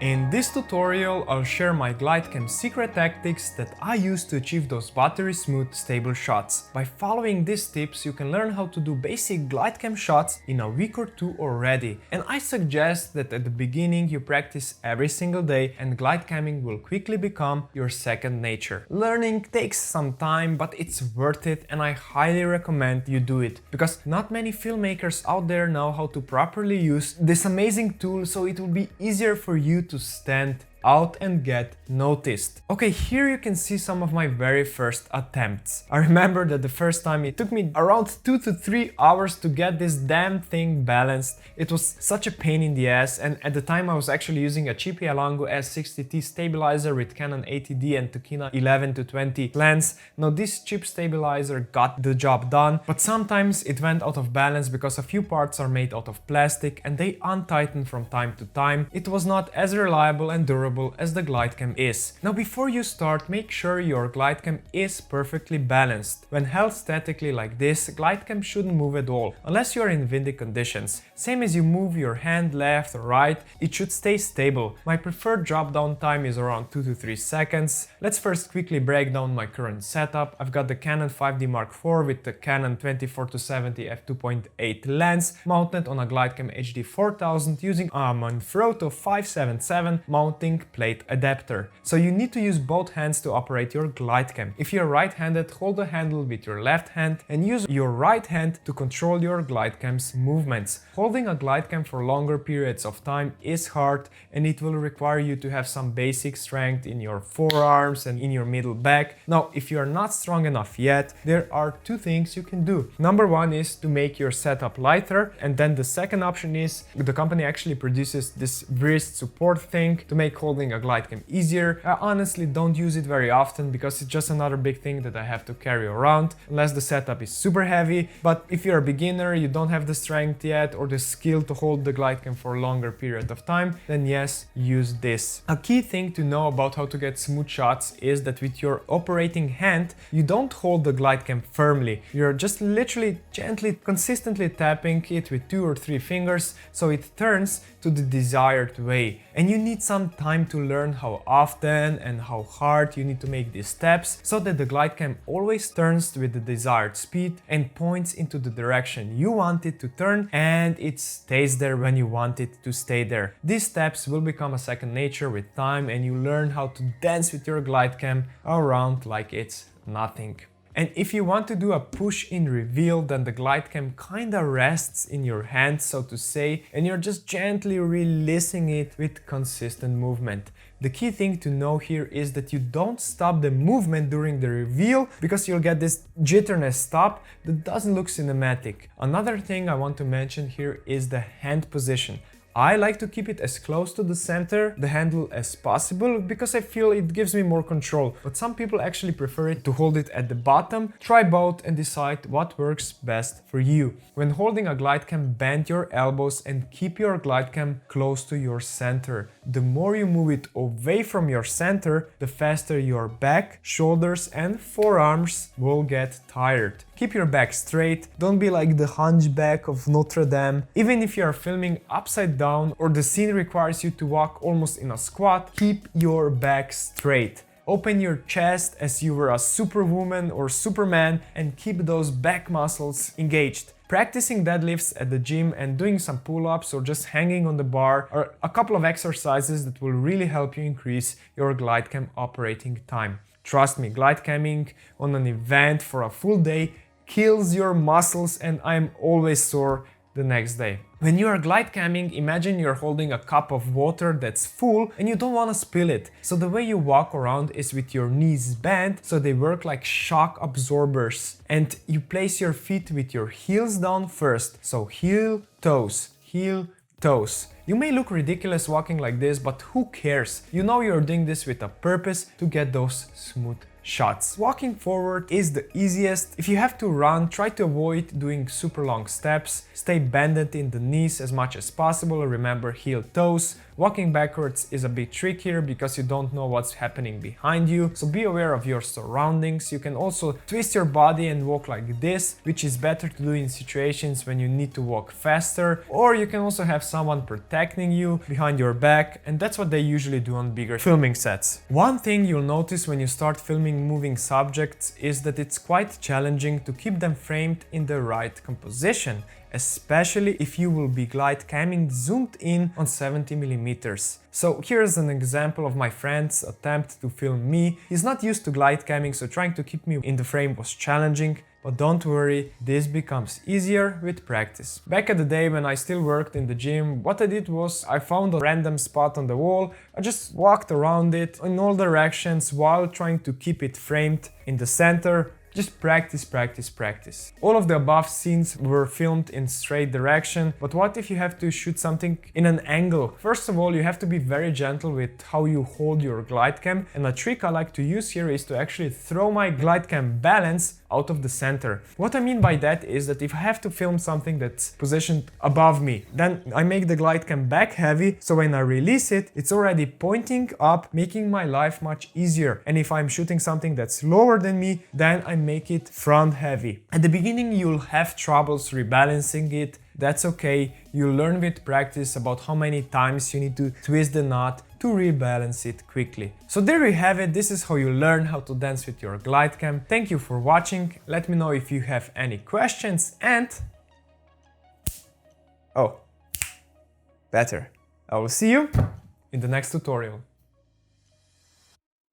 In this tutorial, I'll share my GLIDECAM secret tactics that I use to achieve those buttery smooth, stable shots. By following these tips, you can learn how to do basic GLIDECAM shots in a week or two already. And I suggest that at the beginning you practice every single day and GLIDECAMing will quickly become your second nature. Learning takes some time, but it's worth it and I highly recommend you do it. Because not many filmmakers out there know how to properly use this amazing tool, so it will be easier for you to stand out and get noticed. Okay, here you can see some of my very first attempts. I remember that the first time it took me around 2 to 3 hours to get this damn thing balanced. It was such a pain in the ass, and at the time I was actually using a cheap Elango S60T stabilizer with Canon 80D and Tokina 11-20 lens. Now this cheap stabilizer got the job done, but sometimes it went out of balance because a few parts are made out of plastic and they untighten from time to time. It was not as reliable and durable as the GLIDECAM is. Now before you start, make sure your GLIDECAM is perfectly balanced. When held statically like this, GLIDECAM shouldn't move at all, unless you are in windy conditions. Same as you move your hand left or right, it should stay stable. My preferred drop down time is around 2 to 3 seconds. Let's first quickly break down my current setup. I've got the Canon 5D Mark IV with the Canon 24-70 f2.8 lens mounted on a GLIDECAM HD 4000 using a Manfrotto 577 mounting plate adapter. So you need to use both hands to operate your GLIDECAM. If you're right-handed, hold the handle with your left hand and use your right hand to control your GLIDECAM's movements. Holding a GLIDECAM for longer periods of time is hard and it will require you to have some basic strength in your forearms and in your middle back. Now, if you are not strong enough yet, there are two things you can do. Number one is to make your setup lighter, and then the second option is the company actually produces this wrist support thing to make holding a GLIDECAM easier. I honestly don't use it very often because it's just another big thing that I have to carry around unless the setup is super heavy. But if you're a beginner, you don't have the strength yet or the skill to hold the GLIDECAM for a longer period of time, then yes, use this. A key thing to know about how to get smooth shots is that with your operating hand, you don't hold the GLIDECAM firmly. You're just literally gently, consistently tapping it with 2 or 3 fingers so it turns to the desired way. And you need some time to learn how often and how hard you need to make these steps so that the GLIDECAM always turns with the desired speed and points into the direction you want it to turn, and it stays there when you want it to stay there. These steps will become a second nature with time and you learn how to dance with your GLIDECAM around like it's nothing. And if you want to do a push-in reveal, then the GLIDECAM kinda rests in your hand, so to say, and you're just gently releasing it with consistent movement. The key thing to know here is that you don't stop the movement during the reveal because you'll get this jitterness stop that doesn't look cinematic. Another thing I want to mention here is the hand position. I like to keep it as close to the center, the handle, as possible because I feel it gives me more control, but some people actually prefer it to hold it at the bottom. Try both and decide what works best for you. When holding a GLIDECAM, bend your elbows and keep your GLIDECAM close to your center. The more you move it away from your center, the faster your back, shoulders and forearms will get tired. Keep your back straight, don't be like the hunchback of Notre Dame. Even if you are filming upside down or the scene requires you to walk almost in a squat, keep your back straight. Open your chest as you were a superwoman or superman and keep those back muscles engaged. Practicing deadlifts at the gym and doing some pull-ups or just hanging on the bar are a couple of exercises that will really help you increase your GLIDECAM operating time. Trust me, GLIDECAMing on an event for a full day kills your muscles and I'm always sore the next day. When you are GLIDECAMing, imagine you're holding a cup of water that's full and you don't want to spill it. So the way you walk around is with your knees bent so they work like shock absorbers. And you place your feet with your heels down first. So heel, toes, heel, toes. You may look ridiculous walking like this, but who cares? You know you're doing this with a purpose to get those smooth shots. Walking forward is the easiest. If you have to run, try to avoid doing super long steps. Stay bended in the knees as much as possible. Remember, heel toes. Walking backwards is a bit trickier because you don't know what's happening behind you, so be aware of your surroundings. You can also twist your body and walk like this, which is better to do in situations when you need to walk faster, or you can also have someone protecting you behind your back, and that's what they usually do on bigger filming sets. One thing you'll notice when you start filming moving subjects is that it's quite challenging to keep them framed in the right composition, especially if you will be glide camming zoomed in on 70mm. So here's an example of my friend's attempt to film me. He's not used to glide camming, so trying to keep me in the frame was challenging. But don't worry, this becomes easier with practice. Back at the day when I still worked in the gym, what I did was I found a random spot on the wall, I just walked around it in all directions while trying to keep it framed in the center. Just practice, practice, practice. All of the above scenes were filmed in straight direction, but what if you have to shoot something in an angle? First of all, you have to be very gentle with how you hold your glide cam, and a trick I like to use here is to actually throw my glide cam balance out of the center. What I mean by that is that if I have to film something that's positioned above me, then I make the glide cam back heavy, so when I release it, it's already pointing up, making my life much easier. And if I'm shooting something that's lower than me, then I make it front heavy. At the beginning, you'll have troubles rebalancing it. That's okay. You'll learn with practice about how many times you need to twist the knot to rebalance it quickly. So there you have it. This is how you learn how to dance with your glide cam. Thank you for watching. Let me know if you have any questions, and better. I will see you in the next tutorial.